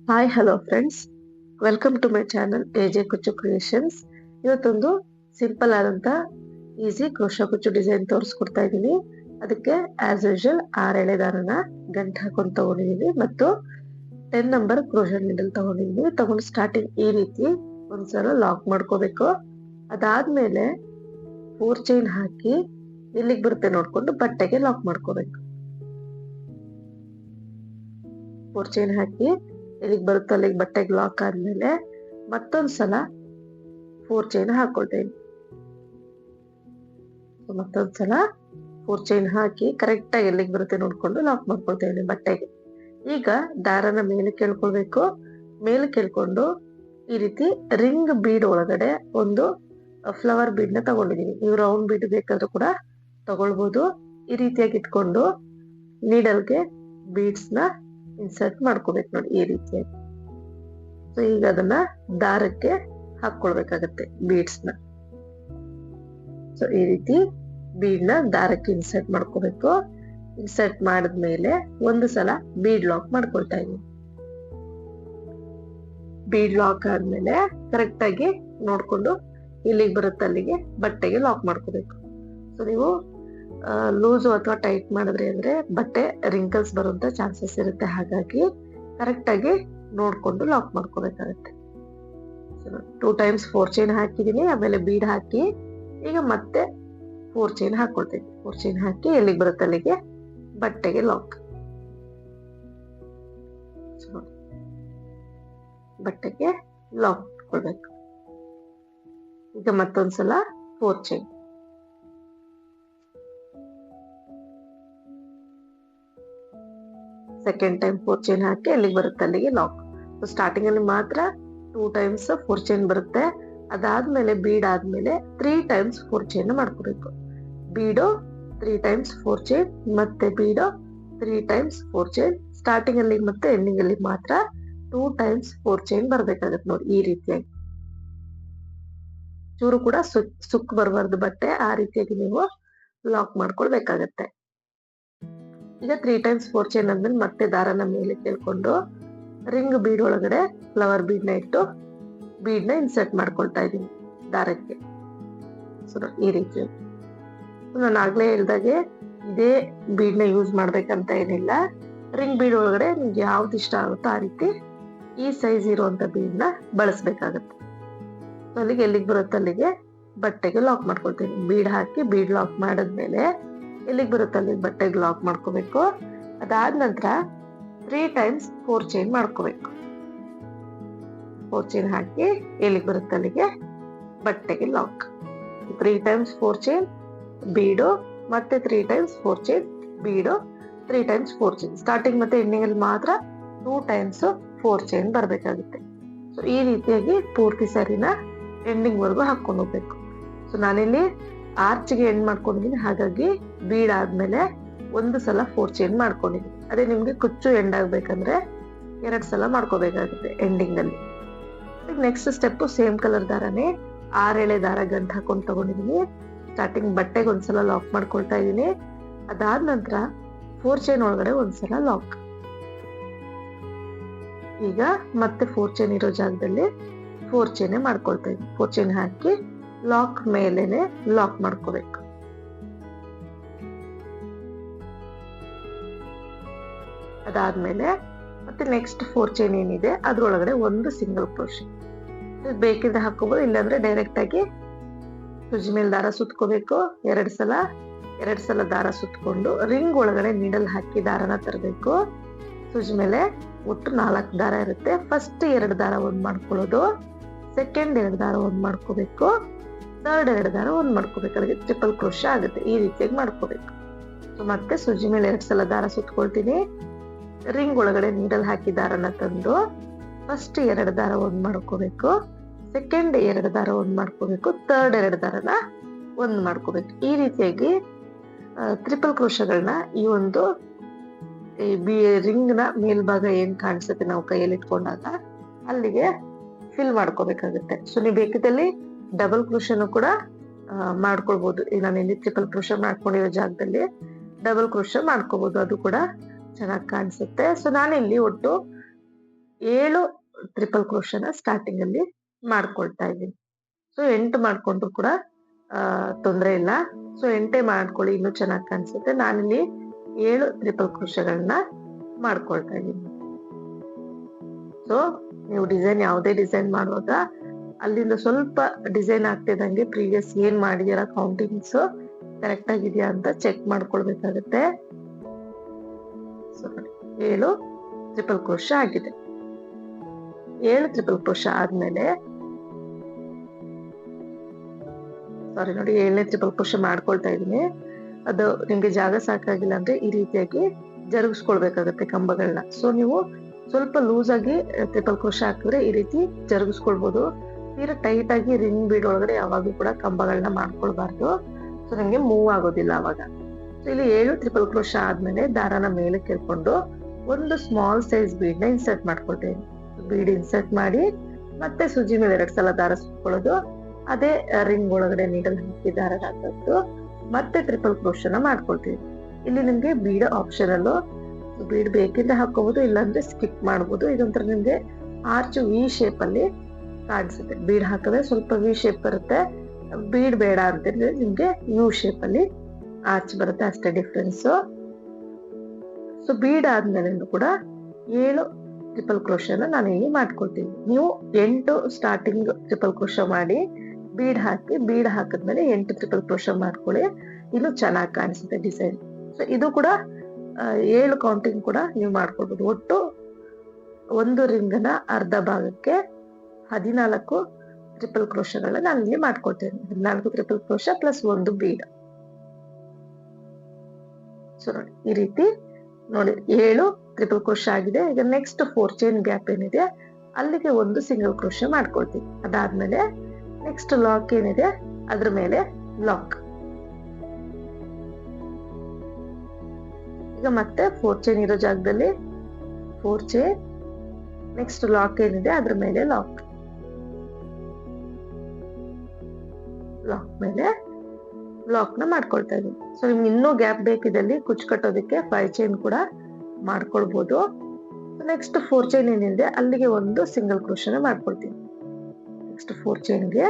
Hi hello friends, welcome to my channel AJ Kuchchu creations. ಇವತ್ತೊಂದು simple ಆದಂತ easy crochet ಕುಚ್ಚು design ತೋರಿಸ್ಕೊಡ್ತಾ ಇದ್ದೀನಿ. ಅದಕ್ಕೆ ಆಸ್ ಯೂಶುವಲ್ 6 ಎಳೆ ದಾರನ ಗಂಟು ಹಾಕೊಂಡು ತಗೊಂಡಿದ್ದೀನಿ ಮತ್ತು 10 ನಂಬರ್ ಕ್ರೋಶಾ ನೀಡಲ್ ತಗೊಂಡಿದ್ದೀನಿ. ತಗೊಂಡು ಸ್ಟಾರ್ಟಿಂಗ್ ಈ ರೀತಿ ಒಂದ್ಸಲ ಲಾಕ್ ಮಾಡ್ಕೋಬೇಕು. ಅದಾದ್ಮೇಲೆ 4 ಚೈನ್ ಹಾಕಿ ಎಲ್ಲಿಗೆ ಬರುತ್ತೆ ನೋಡ್ಕೊಂಡು ಬಟ್ಟೆಗೆ ಲಾಕ್ ಮಾಡ್ಕೋಬೇಕು. 4 ಚೈನ್ ಹಾಕಿ ಎಲ್ಲಿಗೆ ಬರುತ್ತೋ ಅಲ್ಲಿಗೆ ಬಟ್ಟೆಗೆ ಲಾಕ್ ಆದ್ಮೇಲೆ ಮತ್ತೊಂದ್ಸಲ 4 ಚೈನ್ ಹಾಕೊಳ್ತೇನೆ. ಮತ್ತೊಂದ್ಸಲ 4 ಚೈನ್ ಹಾಕಿ ಕರೆಕ್ಟ್ ಆಗಿ ಎಲ್ಲಿಗೆ ಬರುತ್ತೆ ನೋಡ್ಕೊಂಡು ಲಾಕ್ ಮಾಡ್ಕೊಳ್ತೇನೆ ಬಟ್ಟೆಗೆ. ಈಗ ದಾರನ ಮೇಲೆ ಕೇಳ್ಕೊಳ್ಬೇಕು. ಮೇಲೆ ಕೇಳ್ಕೊಂಡು ಈ ರೀತಿ ರಿಂಗ್ ಬೀಡ್ ಒಳಗಡೆ ಒಂದು ಫ್ಲವರ್ ಬೀಡ್ ನ ತಗೊಂಡಿದೀನಿ. ನೀವು ರೌಂಡ್ ಬೀಡ್ ಬೇಕಾದ್ರೂ ಕೂಡ ತಗೊಳ್ಬಹುದು. ಈ ರೀತಿಯಾಗಿ ಇಟ್ಕೊಂಡು ನೀಡಲ್ಗೆ ಬೀಡ್ಸ್ ನ ಇನ್ಸರ್ಟ್ ಮಾಡ್ಕೋಬೇಕು ನೋಡಿ, ಈ ರೀತಿಯಾಗಿ. ಸೊ ಈಗ ಅದನ್ನ ದಾರಕ್ಕೆ ಹಾಕೊಳ್ಬೇಕಾಗತ್ತೆ ಬೀಡ್ಸ್ ನ. ಸೊ ಈ ರೀತಿ ಬೀಡ್ ನ ದಾರಕ್ಕೆ ಇನ್ಸರ್ಟ್ ಮಾಡ್ಕೋಬೇಕು. ಇನ್ಸರ್ಟ್ ಮಾಡಿದ್ಮೇಲೆ ಒಂದು ಸಲ ಬೀಡ್ ಲಾಕ್ ಮಾಡ್ಕೊಳ್ತಾ ಇದೀನಿ. ಬೀಡ್ ಲಾಕ್ ಆದ್ಮೇಲೆ ಕರೆಕ್ಟ್ ಆಗಿ ನೋಡ್ಕೊಂಡು ಇಲ್ಲಿಗೆ ಬರುತ್ತೆ ಅಲ್ಲಿಗೆ ಬಟ್ಟೆಗೆ ಲಾಕ್ ಮಾಡ್ಕೋಬೇಕು. ಸೊ ನೀವು ಲೂಸು ಅಥವಾ ಟೈಟ್ ಮಾಡಿದ್ರಿ ಅಂದ್ರೆ ಬಟ್ಟೆ ರಿಂಕಲ್ಸ್ ಬರುವಂತ ಚಾನ್ಸಸ್ ಇರುತ್ತೆ. ಹಾಗಾಗಿ ಕರೆಕ್ಟ್ ಆಗಿ ನೋಡ್ಕೊಂಡು ಲಾಕ್ ಮಾಡ್ಕೋಬೇಕಾಗತ್ತೆ. 2 ಟೈಮ್ಸ್ 4 ಚೈನ್ ಹಾಕಿದೀನಿ. ಆಮೇಲೆ ಬೀಡ್ ಹಾಕಿ ಈಗ ಮತ್ತೆ 4 ಚೈನ್ ಹಾಕೊಳ್ತೀನಿ. 4 ಚೈನ್ ಹಾಕಿ ಎಲ್ಲಿಗೆ ಬರುತ್ತೆ ಅಲ್ಲಿಗೆ ಬಟ್ಟೆಗೆ ಲಾಕ್. ಬಟ್ಟೆಗೆ ಲಾಕ್ ಕೊಡ್ಬೇಕು. ಈಗ ಮತ್ತೊಂದ್ಸಲ 4 ಚೈನ್. ಸೆಕೆಂಡ್ ಟೈಮ್ 4 ಚೈನ್ ಹಾಕಿ ಎಲ್ಲಿಗೆ ಬರುತ್ತೆ ಅಲ್ಲಿಗೆ ಲಾಕ್. ಸ್ಟಾರ್ಟಿಂಗ್ ಅಲ್ಲಿ ಮಾತ್ರ 2 ಟೈಮ್ಸ್ 4 ಚೈನ್ ಬರುತ್ತೆ. ಅದಾದ್ಮೇಲೆ ಬೀಡ್ ಆದ್ಮೇಲೆ 3 ಟೈಮ್ಸ್ 4 ಚೈನ್ ಮಾಡ್ಕೋಬೇಕು. ಬೀಡು 3 ಟೈಮ್ಸ್ 4 ಚೈನ್ ಮತ್ತೆ ಬೀಡು 3 ಟೈಮ್ಸ್ 4 ಚೈನ್. ಸ್ಟಾರ್ಟಿಂಗ್ ಅಲ್ಲಿ ಮತ್ತೆ ಎಂಡಿಂಗ್ ಅಲ್ಲಿ ಮಾತ್ರ 2 ಟೈಮ್ಸ್ 4 ಚೈನ್ ಬರ್ಬೇಕಾಗತ್ತೆ ನೋಡಿ, ಈ ರೀತಿಯಾಗಿ. ಚೂರು ಕೂಡ ಸುಕ್ ಬರಬಾರ್ದು ಬಟ್ಟೆ, ಆ ರೀತಿಯಾಗಿ ನೀವು ಲಾಕ್ ಮಾಡ್ಕೊಳ್ಬೇಕಾಗತ್ತೆ. ಈಗ 3 ಟೈಮ್ಸ್ 4 ಚೈನ್ ಅಂದ್ಮೇಲೆ ಮತ್ತೆ ದಾರನ ಮೇಲೆ ಕೇಳ್ಕೊಂಡು ರಿಂಗ್ ಬೀಡ್ ಒಳಗಡೆ ಫ್ಲವರ್ ಬೀಡ್ ನ ಇಟ್ಟು ಬೀಡ್ ನ ಇನ್ಸರ್ಟ್ ಮಾಡ್ಕೊಳ್ತಾ ಇದ್ದೀನಿ ದಾರಕ್ಕೆ. ಸೊ ಈ ರೀತಿ ನಾನು ಆಗ್ಲೇ ಹೇಳ್ದಾಗೆ ಇದೇ ಬೀಡ್ ನ ಯೂಸ್ ಮಾಡ್ಬೇಕಂತ ಏನಿಲ್ಲ. ರಿಂಗ್ ಬೀಡ್ ಒಳಗಡೆ ನಿಮ್ಗೆ ಯಾವ್ದು ಇಷ್ಟ ಆಗುತ್ತೋ ಆ ರೀತಿ ಈ ಸೈಜ್ ಇರುವಂತ ಬೀಡ್ ನ ಬಳಸ್ಬೇಕಾಗತ್ತೆ. ಅಲ್ಲಿಗೆ ಎಲ್ಲಿಗೆ ಬರುತ್ತೆ ಅಲ್ಲಿಗೆ ಬಟ್ಟೆಗೆ ಲಾಕ್ ಮಾಡ್ಕೊಳ್ತೀನಿ. ಬೀಡ್ ಹಾಕಿ ಬೀಡ್ ಲಾಕ್ ಮಾಡಿದ್ಮೇಲೆ ಎಲ್ಲಿಗೆ ಬರುತ್ತೆ ಅಲ್ಲಿಗೆ ಬಟ್ಟೆಗೆ ಲಾಕ್ ಮಾಡ್ಕೋಬೇಕು. ಅದಾದ ನಂತರ 3 ಟೈಮ್ಸ್ 4 ಚೈನ್ ಮಾಡ್ಕೋಬೇಕು. 4 ಚೈನ್ ಹಾಕಿ ಎಲ್ಲಿಗೆ ಬರುತ್ತೆ ಅಲ್ಲಿಗೆ ಬಟ್ಟೆಗೆ ಲಾಕ್. 3 ಟೈಮ್ಸ್ 4 ಚೈನ್ ಬೀಡು ಮತ್ತೆ 3 ಟೈಮ್ಸ್ 4 ಚೈನ್ ಬೀಡು 3 ಟೈಮ್ಸ್ 4 ಚೈನ್. ಸ್ಟಾರ್ಟಿಂಗ್ ಮತ್ತೆ ಎಂಡಿಂಗ್ ಅಲ್ಲಿ ಮಾತ್ರ 2 ಟೈಮ್ಸ್ 4 ಚೈನ್ ಬರ್ಬೇಕಾಗುತ್ತೆ. ಸೊ ಈ ರೀತಿಯಾಗಿ ಪೂರ್ತಿ ಸರಿನ ಎಂಡಿಂಗ್ ವರ್ಗು ಹಾಕೊಂಡು ಹೋಗ್ಬೇಕು. ಸೊ ನಾನಿಲ್ಲಿ ಆರ್ಚ್ಗೆ ಎಂಡ್ ಮಾಡ್ಕೊಂಡಿದ್ದೀನಿ. ಹಾಗಾಗಿ ಬೀಡ್ ಆದ್ಮೇಲೆ ಒಂದು ಸಲ 4 ಚೈನ್ ಮಾಡ್ಕೊಂಡಿದ್ದೀನಿ. ಅದೇ ನಿಮ್ಗೆ ಕುಚ್ಚು ಎಂಡ್ ಆಗ್ಬೇಕಂದ್ರೆ 2 ಸಲ ಮಾಡ್ಕೋಬೇಕಾಗುತ್ತೆ ಎಂಡಿಂಗ್ ಅಲ್ಲಿ. ನೆಕ್ಸ್ಟ್ ಸ್ಟೆಪ್ ಸೇಮ್ ಕಲರ್ ದಾರನೇ 6 ಎಳೆ ದಾರ ಗಂಟು ಹಾಕೊಂಡು ತಗೊಂಡಿದೀನಿ. ಸ್ಟಾರ್ಟಿಂಗ್ ಬಟ್ಟೆಗೆ ಒಂದ್ಸಲ ಲಾಕ್ ಮಾಡ್ಕೊಳ್ತಾ ಇದೀನಿ. ಅದಾದ ನಂತರ 4 ಚೈನ್ ಒಳಗಡೆ ಒಂದ್ಸಲ ಲಾಕ್. ಈಗ ಮತ್ತೆ 4 ಚೈನ್ ಇರೋ ಜಾಗದಲ್ಲಿ 4 ಚೈನ್ ಮಾಡ್ಕೊಳ್ತಾ ಇದೀನಿ. 4 ಚೈನ್ ಹಾಕಿ ಲಾಕ್ ಮೇಲೆನೆ ಲಾಕ್ ಮಾಡ್ಕೋಬೇಕು. ಅದಾದ್ಮೇಲೆ ಮತ್ತೆ ನೆಕ್ಸ್ಟ್ 4 ಚೈನ್ ಏನಿದೆ ಅದ್ರೊಳಗಡೆ ಒಂದು ಸಿಂಗಲ್ ಕ್ರೋಶೆ. ಬೇಕಿದ್ರೆ ಹಾಕೋಬಹುದು, ಇಲ್ಲಾಂದ್ರೆ ಡೈರೆಕ್ಟ್ ಆಗಿ ಸುಜಿ ಮೇಲೆ ದಾರ ಸುತ್ಕೋಬೇಕು. 2 ಸಲ ದಾರ ಸುತ್ಕೊಂಡು ರಿಂಗ್ ಒಳಗಡೆ ನೀಡಲ್ ಹಾಕಿ ದಾರನ ತರಬೇಕು. ಸುಜಿ ಮೇಲೆ ಒಟ್ಟು 4 ದಾರ ಇರುತ್ತೆ. ಫಸ್ಟ್ 2 ದಾರ ಒಂದ್ ಮಾಡ್ಕೊಳ್ಳೋದು, ಸೆಕೆಂಡ್ 2 ದಾರ ಒಂದ್ ಮಾಡ್ಕೋಬೇಕು, ಥರ್ಡ್ 2 ದಾರ ಒಂದ್ ಮಾಡ್ಕೋಬೇಕು. ಅದಕ್ಕೆ ಟ್ರಿಪಲ್ ಕ್ರೋಶೆ ಆಗುತ್ತೆ. ಈ ರೀತಿಯಾಗಿ ಮಾಡ್ಕೋಬೇಕು. ಸೊ ಮತ್ತೆ ಸುಜಿ ಮೇಲೆ 2 ಸಲ ದಾರ ಸುತ್ಕೊಳ್ತೀನಿ. ರಿಂಗ್ ಒಳಗಡೆ ನೀಡಲ್ ಹಾಕಿ ದಾರನ ತಂದು ಫಸ್ಟ್ 2 ದಾರ ಒಂದ್ ಮಾಡ್ಕೋಬೇಕು, ಸೆಕೆಂಡ್ 2 ದಾರ ಒಂದ್ ಮಾಡ್ಕೋಬೇಕು, ಥರ್ಡ್ 2 ದಾರನ ಒಂದ್ ಮಾಡ್ಕೋಬೇಕು. ಈ ರೀತಿಯಾಗಿ ಟ್ರಿಪಲ್ ಕ್ರೋಶಗಳನ್ನ ಈ ಒಂದು ರಿಂಗ್ ನ ಮೇಲ್ಭಾಗ ಏನ್ ಕಾಣಿಸುತ್ತೆ ನಾವು ಕೈಯಲ್ಲಿ ಇಟ್ಕೊಂಡಾಗ ಅಲ್ಲಿಗೆ ಫಿಲ್ ಮಾಡ್ಕೋಬೇಕಾಗುತ್ತೆ. ಸೊ ನೀವು ಬೇಕಿದ್ದಲ್ಲಿ ಡಬಲ್ ಕ್ರೋಶನು ಕೂಡ ಮಾಡ್ಕೊಳ್ಬಹುದು. ಈಗ ನಾನು ಇಲ್ಲಿ ಟ್ರಿಪಲ್ ಕ್ರೋಶ ಮಾಡ್ಕೊಂಡಿರೋ ಜಾಗದಲ್ಲಿ ಡಬಲ್ ಕ್ರೋಶ ಮಾಡ್ಕೋಬಹುದು, ಅದು ಕೂಡ ಚೆನ್ನಾಗಿ ಕಾಣಿಸುತ್ತೆ. ಸೊ ನಾನಿಲ್ಲಿ ಒಟ್ಟು 7 ಟ್ರಿಪಲ್ ಕ್ರೋಶನ ಸ್ಟಾರ್ಟಿಂಗ್ ಅಲ್ಲಿ ಮಾಡ್ಕೊಳ್ತಾ ಇದ್ದೀನಿ. ಸೊ 8 ಮಾಡ್ಕೊಂಡ್ರು ಕೂಡ ತೊಂದರೆ ಇಲ್ಲ. ಸೊ 8 ಮಾಡ್ಕೊಳ್ಳಿ, ಇನ್ನೂ ಚೆನ್ನಾಗಿ ಕಾಣಿಸುತ್ತೆ. ನಾನಿಲ್ಲಿ 7 ಟ್ರಿಪಲ್ ಕ್ರೋಶಗಳನ್ನ ಮಾಡ್ಕೊಳ್ತಾ ಇದ್ದೀನಿ. ಸೊ ನೀವು ಡಿಸೈನ್ ಯಾವುದೇ ಡಿಸೈನ್ ಮಾಡುವಾಗ ಅಲ್ಲಿಂದ ಸ್ವಲ್ಪ ಡಿಸೈನ್ ಆಗ್ತಿದ್ದಂಗೆ ಪ್ರೀವಿಯಸ್ ಏನ್ ಮಾಡಿದೀರಾ ಕೌಂಟಿಂಗ್ಸ್ ಕರೆಕ್ಟ್ ಆಗಿದೆಯಾ ಅಂತ ಚೆಕ್ ಮಾಡ್ಕೊಳ್ಬೇಕಾಗತ್ತೆ. 7 ಟ್ರಿಪಲ್ ಕ್ರೋಶ ಆಗಿದೆ. 7 ಟ್ರಿಪಲ್ ಕ್ರೋಶ ಆದ್ಮೇಲೆ ನೋಡಿ 7ನೇ ಟ್ರಿಪಲ್ ಕ್ರೋಶ ಮಾಡ್ಕೊಳ್ತಾ ಇದೀನಿ. ಅದು ನಿಮ್ಗೆ ಜಾಗ ಸಾಕಾಗಿಲ್ಲ ಅಂದ್ರೆ ಈ ರೀತಿಯಾಗಿ ಜರುಗಿಸ್ಕೊಳ್ಬೇಕಾಗತ್ತೆ ಕಂಬಗಳನ್ನ. ಸೊ ನೀವು ಸ್ವಲ್ಪ ಲೂಸ್ ಆಗಿ ಟ್ರಿಪಲ್ ಕ್ರೋಶ ಹಾಕಿದ್ರೆ ಈ ರೀತಿ ಜರುಗಿಸ್ಕೊಳ್ಬಹುದು. ತೀರಾ ಟೈಟ್ ಆಗಿ ರಿಂಗ್ ಬೀಡ್ ಒಳಗಡೆ ಯಾವಾಗ್ಲೂ ಕೂಡ ಕಂಬಗಳನ್ನ ಮಾಡ್ಕೊಳ್ಬಾರ್ದು. ಸೊ ನಿಮ್ಗೆ ಮೂವ್ ಆಗೋದಿಲ್ಲ ಅವಾಗ. ಸೊ ಇಲ್ಲಿ 7 ಟ್ರಿಪಲ್ ಕ್ರೋಶ ಆದ್ಮೇಲೆ ದಾರನ ಮೇಲೆ ಕೇಳ್ಕೊಂಡು ಒಂದು ಸ್ಮಾಲ್ ಸೈಜ್ ಬೀಡ್ ನ ಇನ್ಸರ್ಟ್ ಮಾಡ್ಕೊಳ್ತೇನೆ. ಬೀಡ್ ಇನ್ಸರ್ಟ್ ಮಾಡಿ ಮತ್ತೆ ಸೂಜಿ ಮೇಲೆ 2 ಸಲ ದಾರ ಸುತ್ಕೊಳ್ಳೋದು, ಅದೇ ರಿಂಗ್ ಒಳಗಡೆ ನೀಡಲ್ ಹಾಕಿ ದಾರ ಹಾಕೋದು, ಮತ್ತೆ ಟ್ರಿಪಲ್ ಕ್ರೋಶನ ಮಾಡ್ಕೊಳ್ತೀವಿ. ಇಲ್ಲಿ ನಿಮ್ಗೆ ಬೀಡ್ ಆಪ್ಷನಲ್, ಬೀಡ್ ಬೇಕಿದ್ರೆ ಹಾಕೋಬಹುದು, ಇಲ್ಲಾಂದ್ರೆ ಸ್ಕಿಪ್ ಮಾಡ್ಬೋದು. ಇದೊಂಥರ ನಿಮ್ಗೆ ಆರ್ಚ್ ವಿ ಶೇಪ್ ಅಲ್ಲಿ ಕಾಣಿಸುತ್ತೆ. ಬೀಡ್ ಹಾಕಿದ್ರೆ ಸ್ವಲ್ಪ ವಿ ಶೇಪ್ ಬರುತ್ತೆ, ಬೀಡ್ ಬೇಡ ಅಂತಂದ್ರೆ ನಿಮ್ಗೆ ಯು ಶೇಪ್ ಅಲ್ಲಿ ಆರ್ಚ್ ಬರುತ್ತೆ, ಅಷ್ಟೇ ಡಿಫ್ರೆನ್ಸ್. ಸೊ ಬೀಡ್ ಆದ್ಮೇಲೆ ಕೂಡ 7 ಟ್ರಿಪಲ್ ಕ್ರೋಶನ ನಾನು ಇಲ್ಲಿ ಮಾಡ್ಕೊಳ್ತೀನಿ. ನೀವು 8 ಸ್ಟಾರ್ಟಿಂಗ್ ಟ್ರಿಪಲ್ ಕ್ರೋಶ ಮಾಡಿ ಬೀಡ್ ಹಾಕಿ, ಬೀಡ್ ಹಾಕಿದ್ಮೇಲೆ 8 ಟ್ರಿಪಲ್ ಕ್ರೋಶ ಮಾಡ್ಕೊಳ್ಳಿ, ಇನ್ನು ಚೆನ್ನಾಗಿ ಕಾಣಿಸುತ್ತೆ ಡಿಸೈನ್. ಸೊ ಇದು ಕೂಡ 7 ಕೌಂಟಿಂಗ್ ಕೂಡ ನೀವು ಮಾಡ್ಕೊಳ್ಬಹುದು. ಒಟ್ಟು ಒಂದು ರಿಂಗ್ನ ಅರ್ಧ ಭಾಗಕ್ಕೆ 14 ಟ್ರಿಪಲ್ ಕ್ರೋಶಗಳನ್ನ ನಾನು ಇಲ್ಲಿ ಮಾಡ್ಕೊಳ್ತೇನೆ. 14 ಟ್ರಿಪಲ್ ಕ್ರೋಶ ಪ್ಲಸ್ ಒಂದು ಬೀಡ್. ಸೊ ನೋಡಿ ಈ ರೀತಿ ನೋಡಿ 7 ಟ್ರಿಪಲ್ ಕ್ರೋಶ ಆಗಿದೆ. ಈಗ ನೆಕ್ಸ್ಟ್ 4 ಚೈನ್ ಗ್ಯಾಪ್ ಏನಿದೆ ಅಲ್ಲಿಗೆ ಒಂದು ಸಿಂಗಲ್ ಕ್ರೋಶ ಮಾಡ್ಕೊಳ್ತೀವಿ. ಅದಾದ್ಮೇಲೆ ನೆಕ್ಸ್ಟ್ ಲಾಕ್ ಏನಿದೆ ಅದ್ರ ಮೇಲೆ ಲಾಕ್. ಈಗ ಮತ್ತೆ 4 ಚೈನ್ ಇರೋ ಜಾಗದಲ್ಲಿ 4 ಚೈನ್, ನೆಕ್ಸ್ಟ್ ಲಾಕ್ ಏನಿದೆ ಅದ್ರ ಮೇಲೆ ಲಾಕ್, ಲಾಕ್ ಮೇಲೆ ಲಾಕ್ ನ ಮಾಡ್ಕೊಳ್ತಾ ಇದೀನಿ. ಸೊ ನಿಮ್ಗೆ ಇನ್ನೂ ಗ್ಯಾಪ್ ಬೇಕಿದಲ್ಲಿ ಕುಚ್ ಕಟ್ಟೋದಕ್ಕೆ 5 ಚೈನ್ ಕೂಡ ಮಾಡ್ಕೊಳ್ಬಹುದು. ನೆಕ್ಸ್ಟ್ 4 ಚೈನ್ ಏನಿದೆ ಅಲ್ಲಿಗೆ ಒಂದು ಸಿಂಗಲ್ ಕ್ರೋಶನ ಮಾಡ್ಕೊಳ್ತೀನಿ. ನೆಕ್ಸ್ಟ್ 4 ಚೈನ್ಗೆ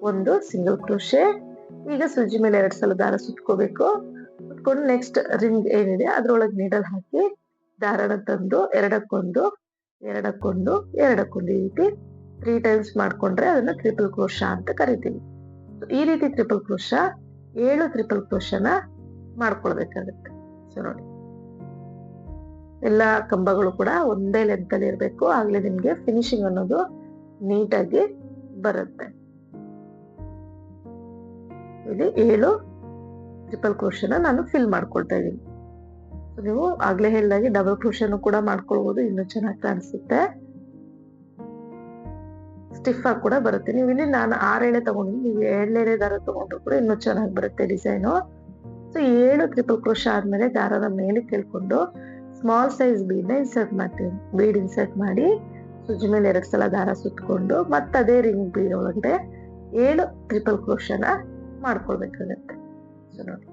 ಒಂದು ಸಿಂಗಲ್ ಕ್ರೋಶೆ. ಈಗ ಸೂಜಿ ಮೇಲೆ 2 ಸಲ ದಾರ ಸುತ್ಕೋಬೇಕು. ಸುತ್ಕೊಂಡು ನೆಕ್ಸ್ಟ್ ರಿಂಗ್ ಏನಿದೆ ಅದ್ರೊಳಗೆ ನೀಡಲ್ ಹಾಕಿ ದಾರನ ತಂದು ಎರಡಕ್ಕೊಂದು ಎರಡಕ್ಕೊಂದು ಎರಡಕ್ಕೊಂದು ಈ ರೀತಿ 3 ಟೈಮ್ಸ್ ಮಾಡ್ಕೊಂಡ್ರೆ ಅದನ್ನ ಟ್ರಿಪಲ್ ಕ್ರೋಶ ಅಂತ ಕರಿತೀವಿ. ಈ ರೀತಿ ಟ್ರಿಪಲ್ ಕ್ರೋಶ 7 ಟ್ರಿಪಲ್ ಕ್ರೋಶನ ಮಾಡ್ಕೊಳ್ಬೇಕಾಗುತ್ತೆ. ಸೊ ನೋಡಿ ಎಲ್ಲಾ ಕಂಬಗಳು ಕೂಡ ಒಂದೇ ಲೆಂತ್ ಅಲ್ಲಿ ಇರ್ಬೇಕು, ಆಗ್ಲೇ ನಿಮ್ಗೆ ಫಿನಿಶಿಂಗ್ ಅನ್ನೋದು ನೀಟಾಗಿ ಬರುತ್ತೆ. ಇಲ್ಲಿ 7 ಟ್ರಿಪಲ್ ಕ್ರೋಶನ ನಾನು ಫಿಲ್ ಮಾಡ್ಕೊಳ್ತಾ ಇದ್ದೀನಿ. ನೀವು ಆಗ್ಲೇ ಹೇಳಿದಾಗೆ ಡಬಲ್ ಕ್ರೋಶನು ಕೂಡ ಮಾಡ್ಕೊಳ್ಬಹುದು, ಇನ್ನೂ ಚೆನ್ನಾಗಿ ಕಾಣಿಸುತ್ತೆ, ಸ್ಟಿಫ್ ಆಗಿ ಕೂಡ ಬರುತ್ತೆ. ನೀವು ಇಲ್ಲಿ ನಾನು 6 ಎಳೆ ತಗೊಂಡಿದ್ದೀನಿ, ನೀವು 7 ಎಳೆ ದಾರ ತಗೊಂಡ್ರು ಕೂಡ ಇನ್ನೂ ಚೆನ್ನಾಗಿ ಬರುತ್ತೆ ಡಿಸೈನು. ಸೊ 7 ಟ್ರಿಪಲ್ ಕ್ರೋಶ ಆದ್ಮೇಲೆ ದಾರದ ಮೇಲೆ ಕೇಳ್ಕೊಂಡು ಸ್ಮಾಲ್ ಸೈಜ್ ಬೀಡ್ ನ ಇನ್ಸರ್ಟ್ ಮಾಡ್ತೀನಿ. ಬೀಡ್ ಇನ್ಸರ್ಟ್ ಮಾಡಿ ಸೂಜಿ ಮೇಲೆ 2 ಸಲ ದಾರ ಸುತ್ಕೊಂಡು ಮತ್ತೆ ಅದೇ ರಿಂಗ್ ಬೀಡ್ ಒಳಗಡೆ 7 ಟ್ರಿಪಲ್ ಕ್ರೋಶನ ಮಾಡ್ಕೊಳ್ಬೇಕಾಗತ್ತೆ. ಸೊ ನೋಡಿ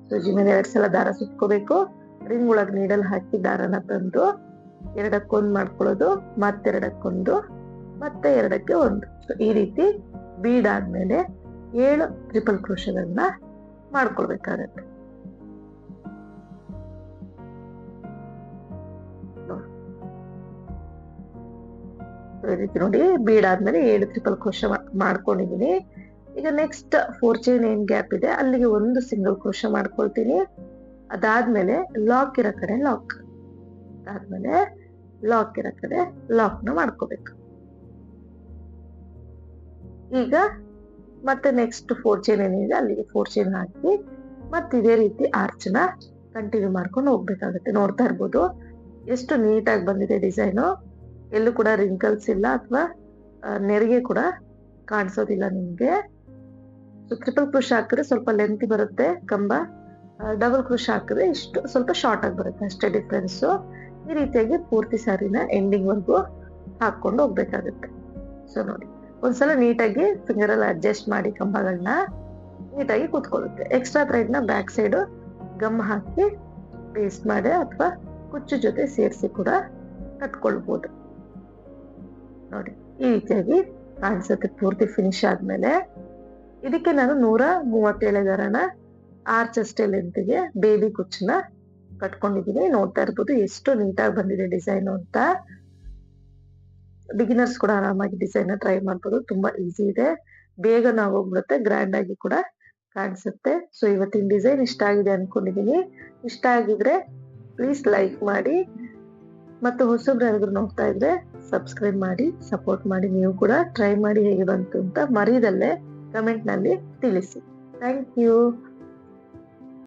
ಸೂಜಿ ಮೇಲೆ 2 ಸಲ ದಾರ ಸುತ್ಕೋಬೇಕು, ರಿಂಗ್ ಒಳಗ್ ನೀಡಲ್ ಹಾಕಿ ದಾರನ ತಂದು ಎರಡಕ್ಕೊಂದು ಮಾಡ್ಕೊಳ್ಳೋದು, ಮತ್ತೆರಡಕ್ಕೊಂದು, ಮತ್ತೆ ಎರಡಕ್ಕೆ ಒಂದು. ಈ ರೀತಿ ಬೀಡ್ ಆದ್ಮೇಲೆ 7 ಟ್ರಿಪಲ್ ಕ್ರೋಶಗಳನ್ನ ಮಾಡ್ಕೊಳ್ಬೇಕಾಗತ್ತೆ. ಈ ರೀತಿ ನೋಡಿ ಬೀಡ್ ಆದ್ಮೇಲೆ 7 ಟ್ರಿಪಲ್ ಕ್ರೋಶ ಮಾಡ್ಕೊಂಡಿದೀನಿ. ಈಗ ನೆಕ್ಸ್ಟ್ 4 ಚೈನ್ ಏನ್ ಗ್ಯಾಪ್ ಇದೆ ಅಲ್ಲಿಗೆ ಒಂದು ಸಿಂಗಲ್ ಕ್ರೋಶ ಮಾಡ್ಕೊಳ್ತೀನಿ. ಅದಾದ್ಮೇಲೆ ಲಾಕ್ ಇರೋ ಕಡೆ ಲಾಕ್, ಅದಾದ್ಮೇಲೆ ಲಾಕ್ ಇರೋ ಕಡೆ ಲಾಕ್ ನ ಮಾಡ್ಕೋಬೇಕು. ಈಗ ಮತ್ತೆ ನೆಕ್ಸ್ಟ್ 4 ಚೈನ್ ಏನಿದೆ ಅಲ್ಲಿಗೆ 4 ಚೈನ್ ಹಾಕಿ ಮತ್ತೆ ಇದೇ ರೀತಿ ಆರ್ಚ್ ನ ಕಂಟಿನ್ಯೂ ಮಾಡ್ಕೊಂಡು ಹೋಗ್ಬೇಕಾಗುತ್ತೆ. ನೋಡ್ತಾ ಇರ್ಬೋದು ಎಷ್ಟು ನೀಟಾಗಿ ಬಂದಿದೆ ಡಿಸೈನು. ಎಲ್ಲೂ ಕೂಡ ರಿಂಕಲ್ಸ್ ಇಲ್ಲ ಅಥವಾ ನೆರಿಗೆ ಕೂಡ ಕಾಣಿಸೋದಿಲ್ಲ ನಿಮ್ಗೆ. ಸೊ ಟ್ರಿಪಲ್ ಕ್ರೋಶ ಹಾಕಿದ್ರೆ ಸ್ವಲ್ಪ ಲೆಂತ್ ಬರುತ್ತೆ ಕಂಬ, ಡಬಲ್ ಕ್ರೋಶ ಹಾಕಿದ್ರೆ ಇಷ್ಟು ಸ್ವಲ್ಪ ಶಾರ್ಟ್ ಆಗಿ ಬರುತ್ತೆ, ಅಷ್ಟೇ ಡಿಫ್ರೆನ್ಸ್. ಈ ರೀತಿಯಾಗಿ ಪೂರ್ತಿ ಸಾರಿನ ಎಂಡಿಂಗ್ ವರ್ಗು ಹಾಕೊಂಡು ಹೋಗ್ಬೇಕಾಗುತ್ತೆ. ಸೊ ನೋಡಿ ಒಂದ್ಸಲ ನೀಟಾಗಿ ಫಿಂಗರ್ ಅಲ್ಲಿ ಅಡ್ಜಸ್ಟ್ ಮಾಡಿ ಕಂಬಗಳನ್ನ ನೀಟಾಗಿ ಕೂತ್ಕೊಳ್ಳುತ್ತೆ. ಎಕ್ಸ್ಟ್ರಾ ಥ್ರೆಡ್ ನ ಬ್ಯಾಕ್ ಸೈಡ್ ಗಮ್ ಹಾಕಿ ಪೇಸ್ಟ್ ಮಾಡಿ ಅಥವಾ ಕುಚ್ಚು ಜೊತೆ ಸೇರಿಸಿ ಕೂಡ ಕಟ್ಕೊಳ್ಬಹುದು. ನೋಡಿ ಈ ರೀತಿಯಾಗಿ ಕಾಣಿಸುತ್ತೆ. ಪೂರ್ತಿ ಫಿನಿಶ್ ಆದ್ಮೇಲೆ ಇದಕ್ಕೆ ನಾನು 137 ದಾರನ 6 ಚೆಸ್ಟ್ ಲೆಂತ್ಗೆ ಬೇಬಿ ಕುಚ್ಚನ್ನ ಕಟ್ಕೊಂಡಿದೀನಿ. ನೋಡ್ತಾ ಇರ್ಬೋದು ಎಷ್ಟು ನೀಟಾಗಿ ಬಂದಿದೆ ಡಿಸೈನ್ ಅಂತ. ಬಿಗಿನರ್ಸ್ ಕೂಡ ಆರಾಮಾಗಿ ಡಿಸೈನ್ ಟ್ರೈ ಮಾಡ್ಬೋದು. ತುಂಬಾ ಈಸಿ ಇದೆ, ಬೇಗ ನಾವು ಹೋಗ್ಬಿಡುತ್ತೆ, ಗ್ರ್ಯಾಂಡ್ ಆಗಿ ಕೂಡ ಕಾಣಿಸುತ್ತೆ. ಸೊ ಇವತ್ತಿನ ಡಿಸೈನ್ ಇಷ್ಟ ಆಗಿದೆ ಅನ್ಕೊಂಡಿದೀನಿ. ಇಷ್ಟ ಆಗಿದ್ರೆ ಪ್ಲೀಸ್ ಲೈಕ್ ಮಾಡಿ, ಮತ್ತು ಹೊಸಬ್ರು ಯಾರಾದ್ರೂ ನೋಡ್ತಾ ಇದ್ರೆ ಸಬ್ಸ್ಕ್ರೈಬ್ ಮಾಡಿ ಸಪೋರ್ಟ್ ಮಾಡಿ. ನೀವು ಕೂಡ ಟ್ರೈ ಮಾಡಿ ಹೇಗೆ ಬಂತು ಅಂತ ಮರೀದಲ್ಲೇ ಕಮೆಂಟ್ ನಲ್ಲಿ ತಿಳಿಸಿ. Thank you.